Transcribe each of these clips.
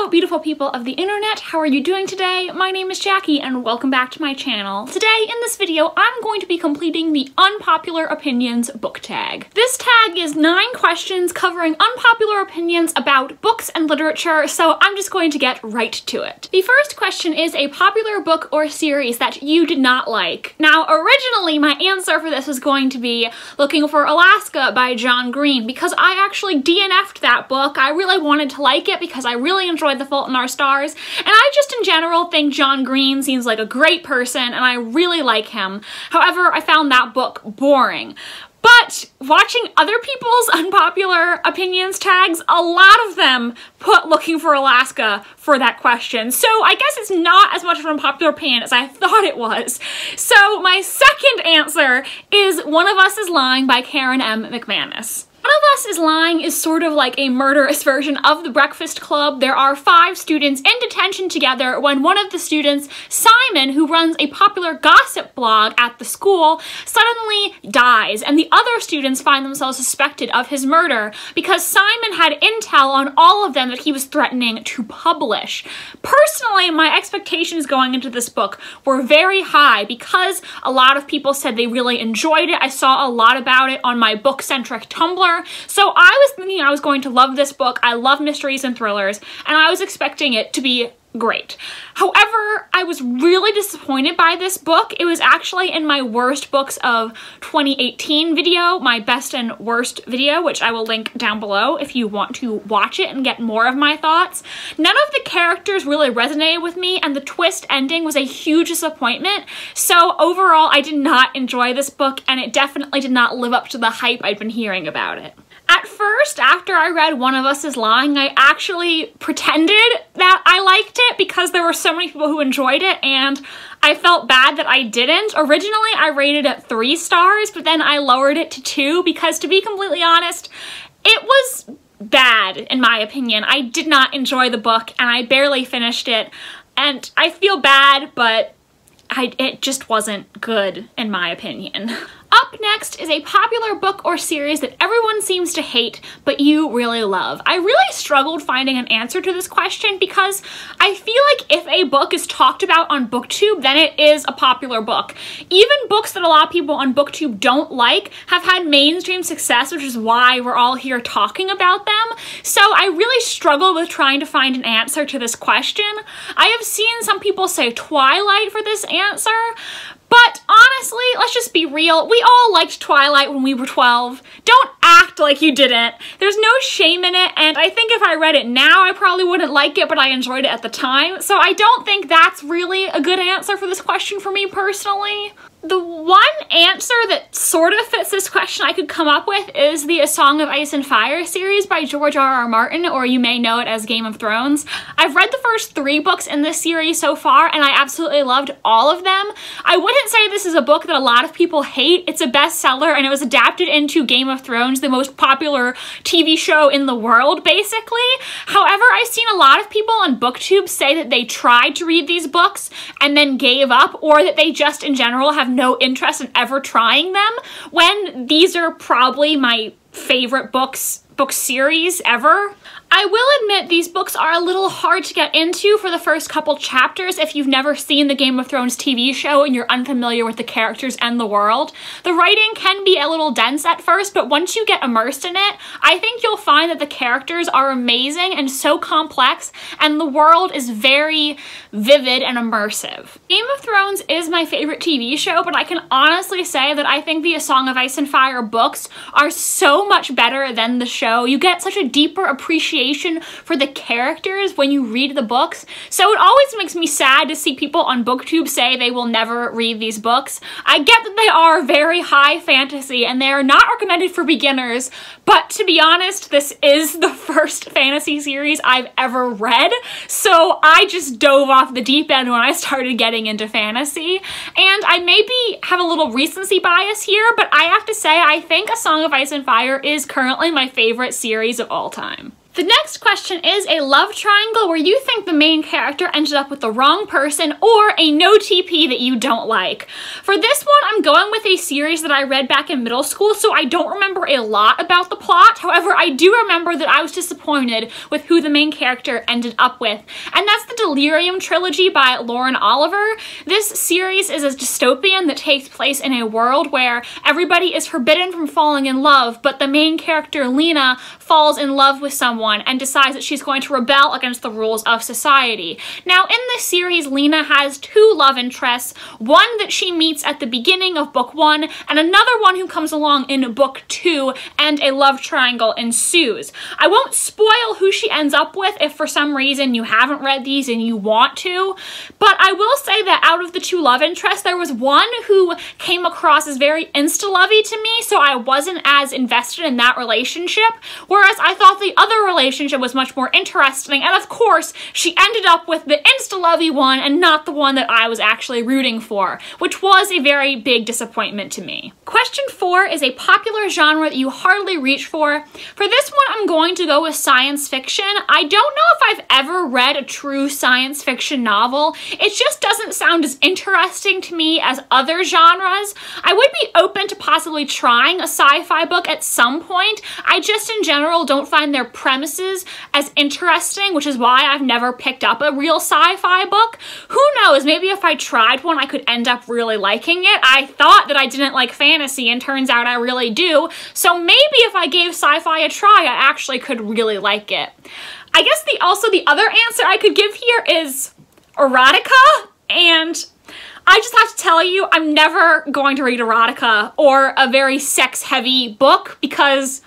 Hello, beautiful people of the internet. How are you doing today? My name is Jackie and welcome back to my channel. Today in this video, I'm going to be completing the Unpopular Opinions book tag. This tag is 9 questions covering unpopular opinions about books and literature, so I'm just going to get right to it. The first question is a popular book or series that you did not like. Now, originally my answer for this was going to be Looking for Alaska by John Green, because I actually DNF'd that book. I really wanted to like it because I really enjoyed The Fault in Our Stars, and I just in general think John Green seems like a great person and I really like him. However, I found that book boring. But watching other people's unpopular opinions tags, a lot of them put Looking for Alaska for that question. So I guess it's not as much of an unpopular opinion as I thought it was. So my second answer is One of Us is Lying by Karen M. McManus. One of Us is Lying is sort of like a murderous version of The Breakfast Club. There are 5 students in detention together when one of the students, Simon, who runs a popular gossip blog at the school, suddenly dies, and the other students find themselves suspected of his murder because Simon had intel on all of them that he was threatening to publish. Personally, my expectations going into this book were very high because a lot of people said they really enjoyed it. I saw a lot about it on my book-centric Tumblr. So I was thinking I was going to love this book. I love mysteries and thrillers, and I was expecting it to be great. However, I was really disappointed by this book. It was actually in my worst books of 2018 video, my best and worst video, which I will link down below if you want to watch it and get more of my thoughts. None of the characters really resonated with me, and the twist ending was a huge disappointment. So overall, I did not enjoy this book, and it definitely did not live up to the hype I'd been hearing about it. At first, after I read One of Us is Lying, I actually pretended that I liked it because there were so many people who enjoyed it, and I felt bad that I didn't. Originally, I rated it 3 stars, but then I lowered it to 2 because, to be completely honest, it was bad, in my opinion. I did not enjoy the book, and I barely finished it, and I feel bad, but it just wasn't good, in my opinion. Up next is a popular book or series that everyone seems to hate, but you really love. I really struggled finding an answer to this question because I feel like if a book is talked about on BookTube, then it is a popular book. Even books that a lot of people on BookTube don't like have had mainstream success, which is why we're all here talking about them. So I really struggled with trying to find an answer to this question. I have seen some people say Twilight for this answer, but honestly, let's just be real. We all liked Twilight when we were 12. Don't act like you didn't. There's no shame in it, and I think if I read it now, I probably wouldn't like it, but I enjoyed it at the time. So I don't think that's really a good answer for this question for me personally. The one answer that sort of fits this question I could come up with is the A Song of Ice and Fire series by George R.R. Martin, or you may know it as Game of Thrones. I've read the first 3 books in this series so far, and I absolutely loved all of them. I wouldn't say this is a book that a lot of people hate. It's a bestseller, and it was adapted into Game of Thrones, the most popular TV show in the world, basically. However, I've seen a lot of people on BookTube say that they tried to read these books and then gave up, or that they just in general have no interest in ever trying them, when these are probably my favorite book series ever. I will admit these books are a little hard to get into for the first couple chapters if you've never seen the Game of Thrones TV show and you're unfamiliar with the characters and the world. The writing can be a little dense at first, but once you get immersed in it, I think you'll find that the characters are amazing and so complex, and the world is very vivid and immersive. Game of Thrones is my favorite TV show, but I can honestly say that I think the A Song of Ice and Fire books are so much better than the show. You get such a deeper appreciation for the characters when you read the books. So it always makes me sad to see people on BookTube say they will never read these books. I get that they are very high fantasy and they are not recommended for beginners, but to be honest, this is the first fantasy series I've ever read, so I just dove off the deep end when I started getting into fantasy. And I maybe have a little recency bias here, but I have to say I think A Song of Ice and Fire is currently my favorite series of all time. The next question is a love triangle where you think the main character ended up with the wrong person, or a no TP that you don't like. For this one, I'm going with a series that I read back in middle school, so I don't remember a lot about the plot. However, I do remember that I was disappointed with who the main character ended up with, and that's the Delirium trilogy by Lauren Oliver. This series is a dystopian that takes place in a world where everybody is forbidden from falling in love, but the main character, Lena, falls in love with someone and decides that she's going to rebel against the rules of society. Now, in this series, Lena has two love interests, one that she meets at the beginning of book 1, and another one who comes along in book 2, and a love triangle ensues. I won't spoil who she ends up with if for some reason you haven't read these and you want to, but I will say that out of the two love interests, there was one who came across as very insta-lovey to me, so I wasn't as invested in that relationship, whereas I thought the other relationship was much more interesting, and of course, she ended up with the insta-lovey one and not the one that I was actually rooting for, which was a very big disappointment to me. Question 4 is a popular genre that you hardly reach for. For this one, I'm going to go with science fiction. I don't know if I've ever read a true science fiction novel. It just doesn't sound as interesting to me as other genres. I would be open to possibly trying a sci-fi book at some point. I just in general don't find their premises as interesting, which is why I've never picked up a real sci-fi book. Who knows, maybe if I tried one, I could end up really liking it. I thought that I didn't like fantasy, and turns out I really do, so maybe if I gave sci-fi a try, I actually could really like it. I guess also the other answer I could give here is erotica, and I just have to tell you, I'm never going to read erotica or a very sex-heavy book because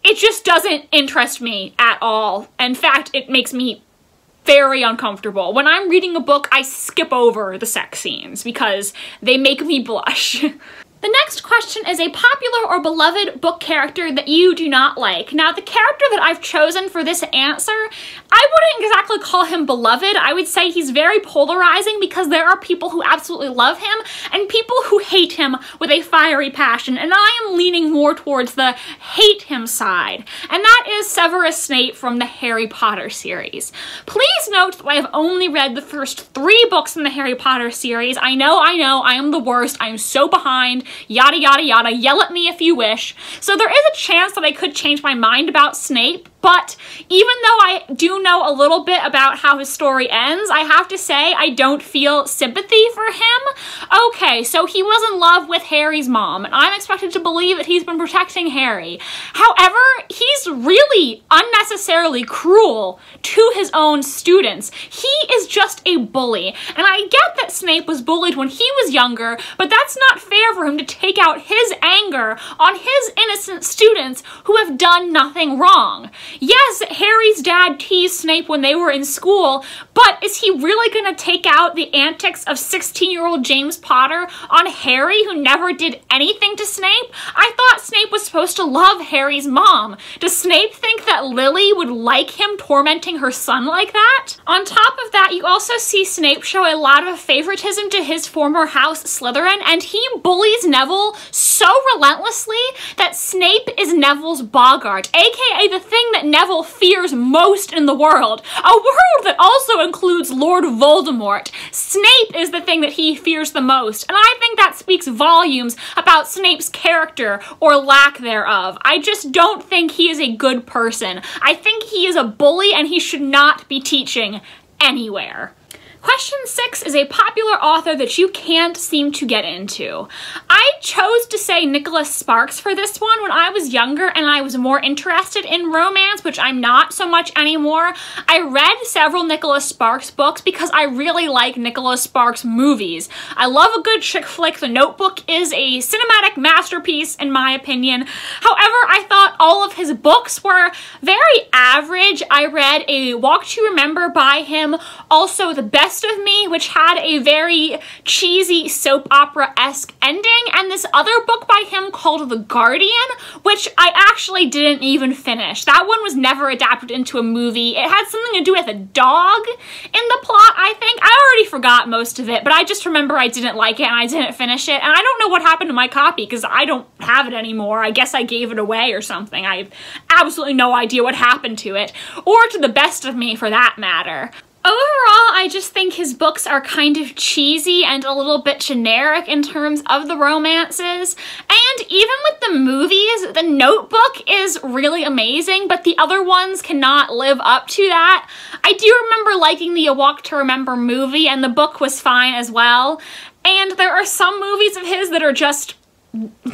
it just doesn't interest me at all. In fact, it makes me very uncomfortable. When I'm reading a book, I skip over the sex scenes because they make me blush. The next question is a popular or beloved book character that you do not like. Now, the character that I've chosen for this answer, I wouldn't exactly call him beloved. I would say he's very polarizing because there are people who absolutely love him and people who hate him with a fiery passion, and I am leaning more towards the hate him side, and that is Severus Snape from the Harry Potter series. Please note that I have only read the first 3 books in the Harry Potter series. I know, I am the worst. I am so behind. Yada yada yada, yell at me if you wish. So there is a chance that I could change my mind about Snape, but even though I do know a little bit about how his story ends, I have to say I don't feel sympathy for him. Okay, so he was in love with Harry's mom, and I'm expected to believe that he's been protecting Harry. However, he's really unnecessarily cruel to his own students. He is just a bully, and I get that Snape was bullied when he was younger, but that's not fair for him to take out his anger on his innocent students who have done nothing wrong. Yes, Harry's dad teased Snape when they were in school, but is he really going to take out the antics of 16-year-old James Potter on Harry, who never did anything to Snape? I thought Snape was supposed to love Harry's mom. Does Snape think that Lily would like him tormenting her son like that? On top of that, you also see Snape show a lot of favoritism to his former house, Slytherin, and he bullies Neville so relentlessly that Snape is Neville's boggart, aka the thing that Neville fears most in the world. A world that also includes Lord Voldemort. Snape is the thing that he fears the most, and I think that speaks volumes about Snape's character or lack thereof. I just don't think he is a good person. I think he is a bully and he should not be teaching anywhere. Question 6 is a popular author that you can't seem to get into. I chose to say Nicholas Sparks for this one when I was younger and I was more interested in romance, which I'm not so much anymore. I read several Nicholas Sparks books because I really like Nicholas Sparks movies. I love a good chick flick. The Notebook is a cinematic masterpiece in my opinion. However, I thought all of his books were very average. I read A Walk to Remember by him, also The Best Best of Me, which had a very cheesy soap opera-esque ending, and this other book by him called The Guardian, which I actually didn't even finish. That one was never adapted into a movie. It had something to do with a dog in the plot, I think. I already forgot most of it, but I just remember I didn't like it and I didn't finish it, and I don't know what happened to my copy because I don't have it anymore. I guess I gave it away or something. I have absolutely no idea what happened to it, or to The Best of Me for that matter. Overall, I just think his books are kind of cheesy and a little bit generic in terms of the romances. And even with the movies, The Notebook is really amazing, but the other ones cannot live up to that. I do remember liking the A Walk to Remember movie, and the book was fine as well. And there are some movies of his that are just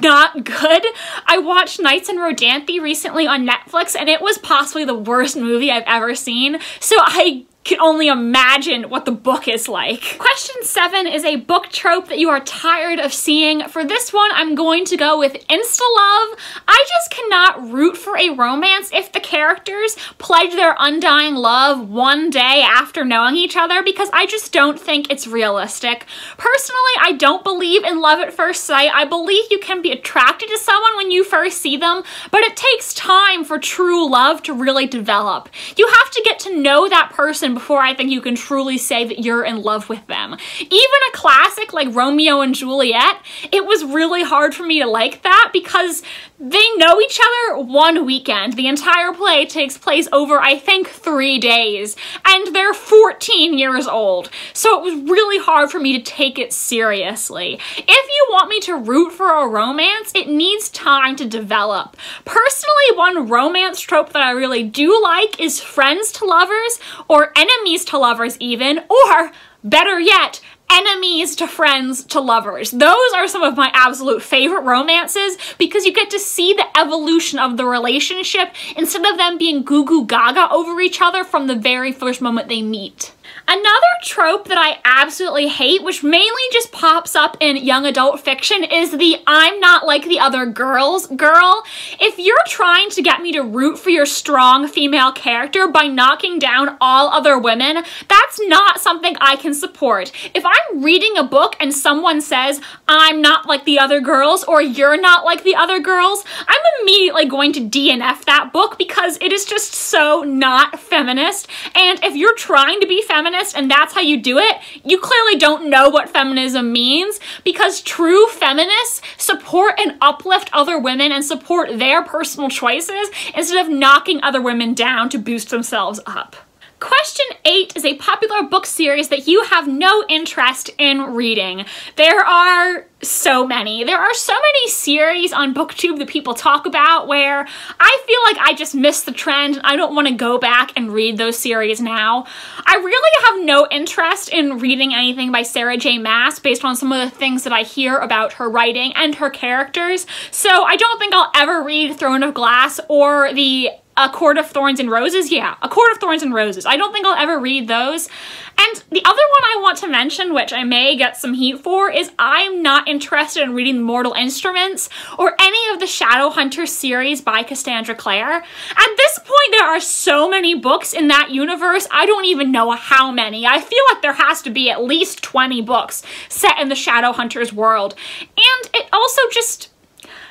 not good. I watched Nights in Rodanthe recently on Netflix, and it was possibly the worst movie I've ever seen, so I can only imagine what the book is like. Question 7 is a book trope that you are tired of seeing. For this one, I'm going to go with insta-love. I just cannot root for a romance if the characters pledge their undying love one day after knowing each other, because I just don't think it's realistic. Personally, I don't believe in love at first sight. I believe you can be attracted to someone when you first see them, but it takes time for true love to really develop. You have to get to know that person before I think you can truly say that you're in love with them. Even a classic like Romeo and Juliet, it was really hard for me to like that because they know each other one weekend. The entire play takes place over, I think, 3 days, and they're 14 years old. So it was really hard for me to take it seriously. If you want me to root for a romance, it needs time to develop. Personally, one romance trope that I really do like is friends to lovers, or enemies to lovers even, or better yet, enemies to friends to lovers. Those are some of my absolute favorite romances because you get to see the evolution of the relationship instead of them being goo goo gaga over each other from the very first moment they meet. Another trope that I absolutely hate, which mainly just pops up in young adult fiction, is the I'm not like the other girls girl. If you're trying to get me to root for your strong female character by knocking down all other women, that's not something I can support. If I'm reading a book and someone says, I'm not like the other girls, or you're not like the other girls, I'm immediately going to DNF that book because it is just so not feminist. And if you're trying to be feminist and that's how you do it, you clearly don't know what feminism means, because true feminists support and uplift other women and support their personal choices instead of knocking other women down to boost themselves up. Question 8 is a popular book series that you have no interest in reading. There are so many. There are so many series on BookTube that people talk about where I feel like I just missed the trend and I don't want to go back and read those series now. I really have no interest in reading anything by Sarah J. Maas based on some of the things that I hear about her writing and her characters, so I don't think I'll ever read Throne of Glass or the A Court of Thorns and Roses? Yeah, A Court of Thorns and Roses. I don't think I'll ever read those. And the other one I want to mention, which I may get some heat for, is I'm not interested in reading Mortal Instruments or any of the Shadowhunter series by Cassandra Clare. At this point, there are so many books in that universe, I don't even know how many. I feel like there has to be at least 20 books set in the Shadowhunters world. And it also just,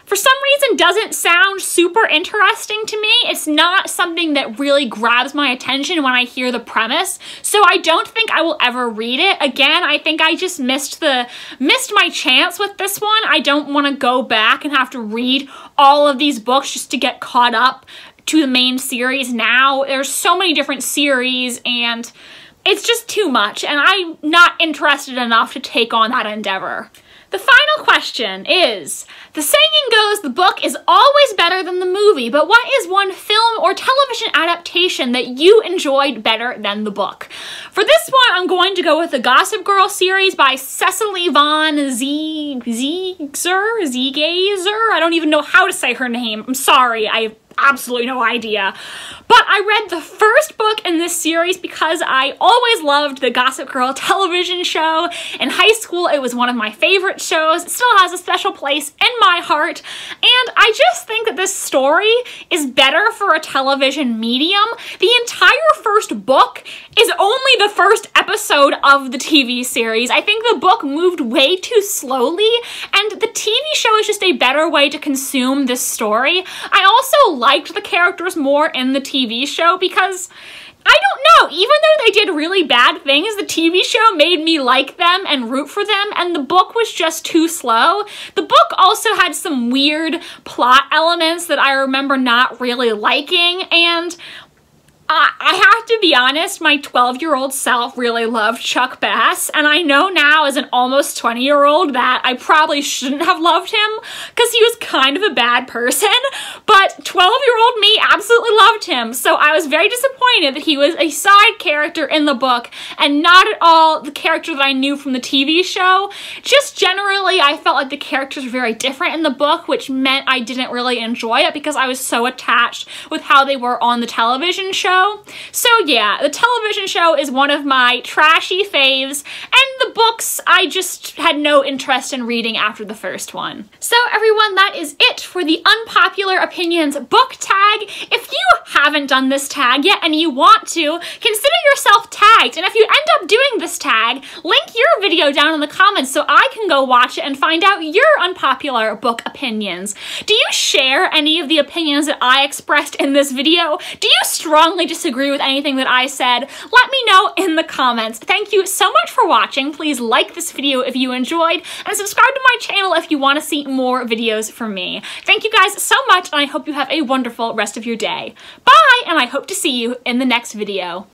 for some reason, doesn't sound super interesting to me. It's not something that really grabs my attention when I hear the premise, so I don't think I will ever read it. Again, I think I just missed my chance with this one. I don't want to go back and have to read all of these books just to get caught up to the main series now. There's so many different series and it's just too much, and I'm not interested enough to take on that endeavor. The final question is, the saying goes the book is always better than the movie, but what is one film or television adaptation that you enjoyed better than the book? For this one, I'm going to go with the Gossip Girl series by Cecily von Ziegazer? I don't even know how to say her name. I'm sorry, I have absolutely no idea. But I read the first book in this series because I always loved the Gossip Girl television show. In high school, it was one of my favorite shows. It still has a special place in my heart. And I just think that this story is better for a television medium. The entire first book is only the first episode of the TV series. I think the book moved way too slowly, and the TV show is just a better way to consume this story. I also liked the characters more in the TV show because, I don't know, even though they did really bad things, the TV show made me like them and root for them, and the book was just too slow. The book also had some weird plot elements that I remember not really liking, and I have to be honest, my 12-year-old self really loved Chuck Bass, and I know now as an almost 20-year-old that I probably shouldn't have loved him because he was kind of a bad person, but 12-year-old me absolutely loved him, so I was very disappointed that he was a side character in the book and not at all the character that I knew from the TV show. Just generally, I felt like the characters were very different in the book, which meant I didn't really enjoy it because I was so attached with how they were on the television show. So yeah, the television show is one of my trashy faves, and the books I just had no interest in reading after the first one. So everyone, that is it for the Unpopular Opinions book tag. If you haven't done this tag yet and you want to, consider yourself tagged, and if you end up doing this tag, link your video down in the comments so I can go watch it and find out your unpopular book opinions. Do you share any of the opinions that I expressed in this video? Do you strongly disagree with anything that I said? Let me know in the comments. Thank you so much for watching. Please like this video if you enjoyed, and subscribe to my channel if you want to see more videos from me. Thank you guys so much, and I hope you have a wonderful rest of your day. Bye, and I hope to see you in the next video.